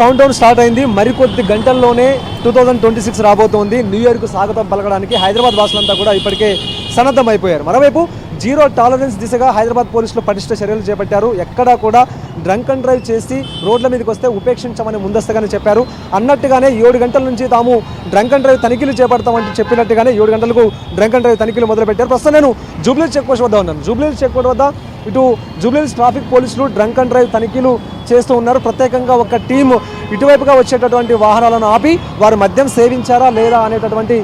Count down start అయింది. మరికొద్ది గంటల్లోనే 2026 రాబోతోంది. న్యూ ఇయర్కు స్వాగతం పలకడానికి హైదరాబాద్ వాసులంతా కూడా ఇప్పటికే సన్నద్ధమైపోయారు. మరోవైపు జీరో టాలరెన్స్ దిశగా హైదరాబాద్ పోలీసులు పటిష్ట చర్యలు చేపట్టారు. ఎక్కడా కూడా డ్రంక్ అండ్ డ్రైవ్ చేసి రోడ్ల మీదకి వస్తే ఉపేక్షించమని ముందస్తుగానే చెప్పారు. అన్నట్టుగానే 7 గంటల నుంచి తాము డ్రంక్ అండ్ డ్రైవ్ తనిఖీలు చేపడతామని చెప్పినట్టుగానే 7 గంటలకు డ్రంక్ అండ్ డ్రైవ్ తనిఖీలు మొదలుపెట్టారు. ప్రస్తుతం నేను జూబ్లీహిల్స్ చెక్ పోస్ట్ వద్ద ఉన్నాను. జూబ్లీహిల్స్ చెక్ పోస్ట్ వద్ద ఇటు జూబ్లీహిల్స్ ట్రాఫిక్ పోలీసులు డ్రంక్ అండ్ డ్రైవ్ తనిఖీలు చేస్తూ ఉన్నారు. ప్రత్యేకంగా ఒక టీం ఇటువైపుగా వచ్చేటటువంటి వాహనాలను ఆపి వారు మద్యం సేవించారా లేదా అనేటటువంటి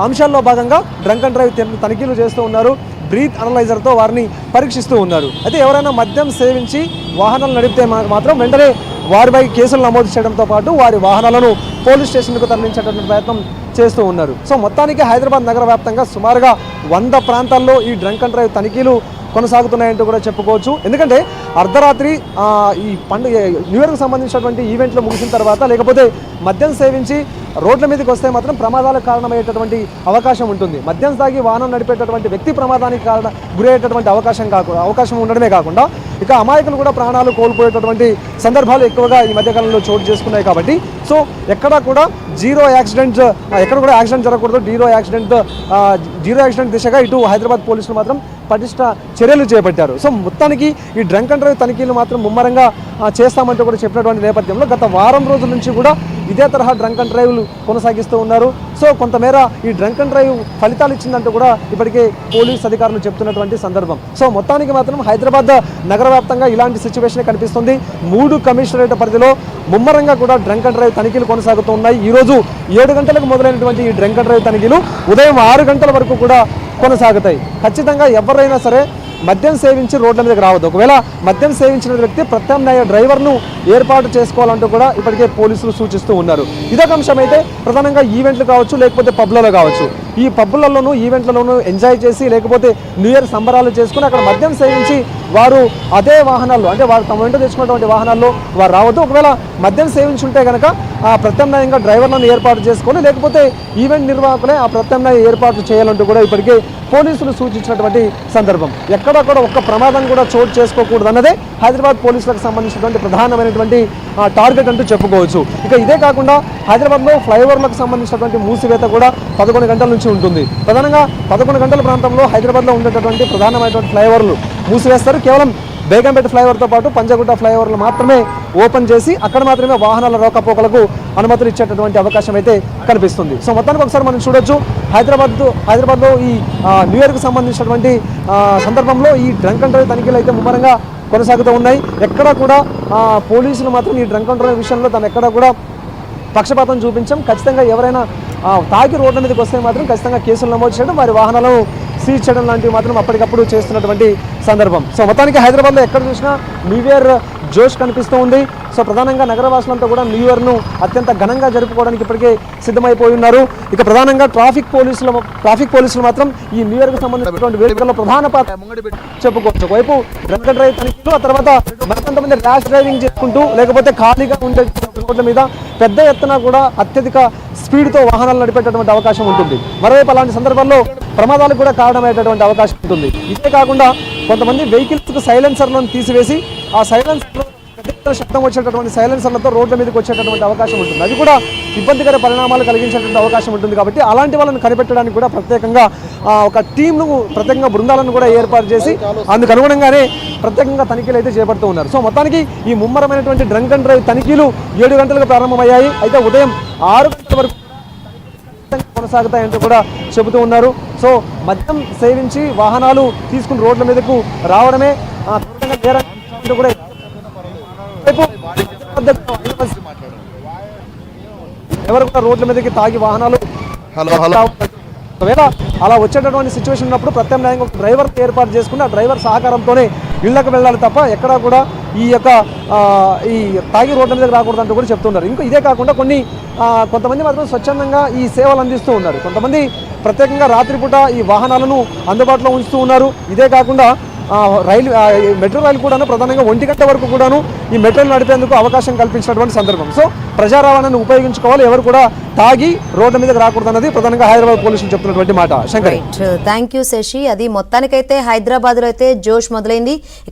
అంశాల్లో భాగంగా డ్రంక్ అండ్ డ్రైవ్ తనిఖీలు చేస్తూ ఉన్నారు. బ్రీత్ అనలైజర్తో వారిని పరీక్షిస్తూ ఉన్నారు. అయితే ఎవరైనా మద్యం సేవించి వాహనాలు నడిపితే మాత్రం వెంటనే వారిపై కేసులు నమోదు చేయడంతో పాటు వారి వాహనాలను పోలీస్ స్టేషన్కు తరలించేటటువంటి ప్రయత్నం చేస్తూ ఉన్నారు. సో మొత్తానికి హైదరాబాద్ నగర వ్యాప్తంగా సుమారుగా 100 ప్రాంతాల్లో ఈ డ్రంక్ అండ్ డ్రైవ్ తనిఖీలు కొనసాగుతున్నాయంటూ కూడా చెప్పుకోవచ్చు. ఎందుకంటే అర్ధరాత్రి ఈ పండుగ న్యూ ఇయర్కి సంబంధించినటువంటి ఈవెంట్లు ముగిసిన తర్వాత లేకపోతే మద్యం సేవించి రోడ్ల మీదకి వస్తే మాత్రం ప్రమాదాలకు కారణమయ్యేటటువంటి అవకాశం ఉంటుంది. మద్యం తాగి వాహనం నడిపేటటువంటి వ్యక్తి ప్రమాదానికి గురయ్యేటటువంటి అవకాశం ఉండడమే కాకుండా ఇక అమాయకులు కూడా ప్రాణాలు కోల్పోయేటటువంటి సందర్భాలు ఎక్కువగా ఈ మధ్యకాలంలో చోటు చేసుకున్నాయి. కాబట్టి సో ఎక్కడా కూడా ఎక్కడ కూడా యాక్సిడెంట్ జరగకూడదు. జీరో యాక్సిడెంట్ దిశగా ఇటు హైదరాబాద్ పోలీసులు మాత్రం పటిష్ట చర్యలు చేపట్టారు. సో మొత్తానికి ఈ డ్రంక్ అండ్ డ్రైవ్ తనిఖీలు మాత్రం ముమ్మరంగా చేస్తామంటూ కూడా చెప్పినటువంటి నేపథ్యంలో గత వారం రోజుల నుంచి కూడా ఇదే తరహా డ్రంక్ అండ్ డ్రైవ్లు కొనసాగిస్తూ ఉన్నారు. సో కొంతమేర ఈ డ్రంక్ అండ్ డ్రైవ్ ఫలితాలు ఇచ్చిందంటూ కూడా ఇప్పటికే పోలీస్ అధికారులు చెప్తున్నటువంటి సందర్భం. సో మొత్తానికి మాత్రం హైదరాబాద్ నగర వ్యాప్తంగా ఇలాంటి సిచ్యువేషన్ కనిపిస్తుంది. 3 కమిషనరేట్ పరిధిలో ముమ్మరంగా కూడా డ్రంక్ అండ్ డ్రైవ్ తనిఖీలు కొనసాగుతూ ఉన్నాయి. ఈరోజు 7 గంటలకు మొదలైనటువంటి ఈ డ్రంక్ అండ్ డ్రైవ్ తనిఖీలు ఉదయం 6 గంటల వరకు కూడా కొనసాగుతాయి. ఖచ్చితంగా ఎవరైనా సరే మద్యం సేవించి రోడ్ల మీదకి రావద్దు. ఒకవేళ మద్యం సేవించిన వ్యక్తి ప్రత్యామ్నాయ డ్రైవర్ను ఏర్పాటు చేసుకోవాలంటూ కూడా ఇప్పటికే పోలీసులు సూచిస్తూ ఉన్నారు. ఇదొక అంశం. అయితే ప్రధానంగా ఈవెంట్లు కావచ్చు లేకపోతే పబ్లలో కావచ్చు, ఈ పబ్బులలోనూ ఈవెంట్లలోనూ ఎంజాయ్ చేసి లేకపోతే న్యూ ఇయర్ సంబరాలు చేసుకుని అక్కడ మద్యం సేవించి వారు అదే వాహనాల్లో అంటే వారు తమ వెంట తెచ్చుకున్నటువంటి వాహనాల్లో వారు రావద్దు. ఒకవేళ మద్యం సేవించుంటే కనుక ఆ ప్రత్యామ్నాయంగా డ్రైవర్లను ఏర్పాటు చేసుకొని లేకపోతే ఈవెంట్ నిర్వాహకులే ఆ ప్రత్యామ్నాయ ఏర్పాటు చేయాలంటూ కూడా ఇప్పటికే పోలీసులు సూచించినటువంటి సందర్భం. ఎక్కడక్కడ ఒక్క ప్రమాదం కూడా చోటు చేసుకోకూడదు అన్నదే హైదరాబాద్ పోలీసులకు సంబంధించినటువంటి ప్రధానమైనటువంటి టార్గెట్ అంటూ చెప్పుకోవచ్చు. ఇక ఇదే కాకుండా హైదరాబాద్లో ఫ్లైఓవర్లకు సంబంధించినటువంటి మూసివేత కూడా 11 గంటల నుంచి ఉంటుంది. ప్రధానంగా 11 గంటల ప్రాంతంలో హైదరాబాద్లో ఉండేటటువంటి ప్రధానమైనటువంటి ఫ్లైఓవర్లు మూసివేస్తారు. కేవలం బేగంపేట ఫ్లైఓవర్తో పాటు పంజాగుట్ట ఫ్లైఓవర్లు మాత్రమే ఓపెన్ చేసి అక్కడ మాత్రమే వాహనాల రాకపోకలకు అనుమతులు ఇచ్చేటటువంటి అవకాశం అయితే కనిపిస్తుంది. సో మొత్తానికి ఒకసారి మనం చూడొచ్చు, హైదరాబాద్లో ఈ న్యూ ఇయర్కి సంబంధించినటువంటి సందర్భంలో ఈ డ్రంక్ అండ్ డ్రైవ్ తనిఖీలు అయితే ముమ్మరంగా కొనసాగుతూ ఉన్నాయి. ఎక్కడా కూడా పోలీసులు మాత్రం ఈ డ్రంక్ అండ్ డ్రైవ్ విషయంలో తను ఎక్కడా కూడా పక్షపాతం చూపించాం. ఖచ్చితంగా ఎవరైనా తాగి రోడ్ల మీదకి వస్తే మాత్రం ఖచ్చితంగా కేసులు నమోదు చేయడం, వారి వాహనాలను సీజ్ చేయడం లాంటివి మాత్రం అప్పటికప్పుడు చేస్తున్నటువంటి సందర్భం. సో మొత్తానికి హైదరాబాద్లో ఎక్కడ చూసినా న్యూ ఇయర్ జోష్ కనిపిస్తూ ఉంది. సో ప్రధానంగా నగరవాసులంతా కూడా న్యూ ఇయర్ను అత్యంత ఘనంగా జరుపుకోవడానికి ఇప్పటికే సిద్ధమైపోయి ఉన్నారు. ఇక ప్రధానంగా ట్రాఫిక్ పోలీసులు మాత్రం ఈ న్యూ ఇయర్కి సంబంధించినటువంటి వేడుకల్లో ప్రధాన పాత్ర చెప్పుకోవచ్చు. ఒకవైపు డ్రంక్ అండ్ డ్రైవ్ తనిఖీలు, ఆ తర్వాత మరికొంతమంది ర్యాష్ డ్రైవింగ్ చేసుకుంటూ లేకపోతే ఖాళీగా ఉండే రోడ్ల మీద పెద్ద ఎత్తున కూడా అత్యధిక స్పీడ్తో వాహనాలు నడిపేటటువంటి అవకాశం ఉంటుంది. మరోవైపు అలాంటి సందర్భాల్లో ప్రమాదాలకు కూడా కారణమయ్యేటటువంటి అవకాశం ఉంటుంది. ఇదే కాకుండా కొంతమంది వెహికల్స్కు సైలెన్సర్లను తీసివేసి ఆ సైలెన్సర్లో శబ్దం వచ్చేటటువంటి సైలెన్సర్లతో రోడ్ల మీదకి వచ్చేటటువంటి అవకాశం ఉంటుంది. అది కూడా ఇబ్బందికర పరిణామాలు కలిగించేటువంటి అవకాశం ఉంటుంది. కాబట్టి అలాంటి వాళ్ళని కనిపెట్టడానికి కూడా ప్రత్యేకంగా ఒక టీంను ప్రత్యేకంగా బృందాలను కూడా ఏర్పాటు చేసి అందుకు అనుగుణంగానే ప్రత్యేకంగా తనిఖీలు అయితే చేపడుతూ ఉన్నారు. సో మొత్తానికి ఈ ముమ్మరమైనటువంటి డ్రంక్ అండ్ డ్రైవ్ తనిఖీలు 7 గంటలకు ప్రారంభమయ్యాయి. అయితే ఉదయం 6 గంటల వరకు కొనసాగుతాయంటూ కూడా చెబుతూ ఉన్నారు. సో మద్యం సేవించి వాహనాలు తీసుకుని రోడ్ల మీదకు రావడమే కూడా ఎవరు కూడా రోడ్ల మీదకి తాగి వాహనాలు ఒకవేళ అలా వచ్చేటటువంటి సిచ్యువేషన్ ఉన్నప్పుడు ప్రత్యామ్నాయంగా ఒక డ్రైవర్ ఏర్పాటు చేసుకుని ఆ డ్రైవర్ సహకారంతోనే ఇళ్లకు వెళ్ళాలి తప్ప ఎక్కడా కూడా ఈ తాగి రోడ్ల మీదకి రాకూడదంటూ కూడా చెప్తున్నారు. ఇంకా ఇదే కాకుండా కొంతమంది మాత్రం స్వచ్ఛందంగా ఈ సేవలు అందిస్తూ ఉన్నారు. కొంతమంది ప్రత్యేకంగా రాత్రిపూట ఈ వాహనాలను అందుబాటులో ఉంచుతూ ఉన్నారు. ఇదే కాకుండా మెట్రో రైలు కూడాను ప్రధానంగా 1 గంట వరకు కూడాను ఈ మెట్రోలు నడిపేందుకు అవకాశం కల్పించినటువంటి సందర్భం. సో ప్రజా రవాణాను ఉపయోగించుకోవాలి, ఎవరు కూడా తాగి రోడ్ల మీదకి రాకూడదు అన్నది ప్రధానంగా హైదరాబాద్ పోలీసులు చెప్తున్నటువంటి మాట. Shankar, thank you Shashi. అది మొత్తానికైతే హైదరాబాద్లో అయితే జోష్ మొదలైంది.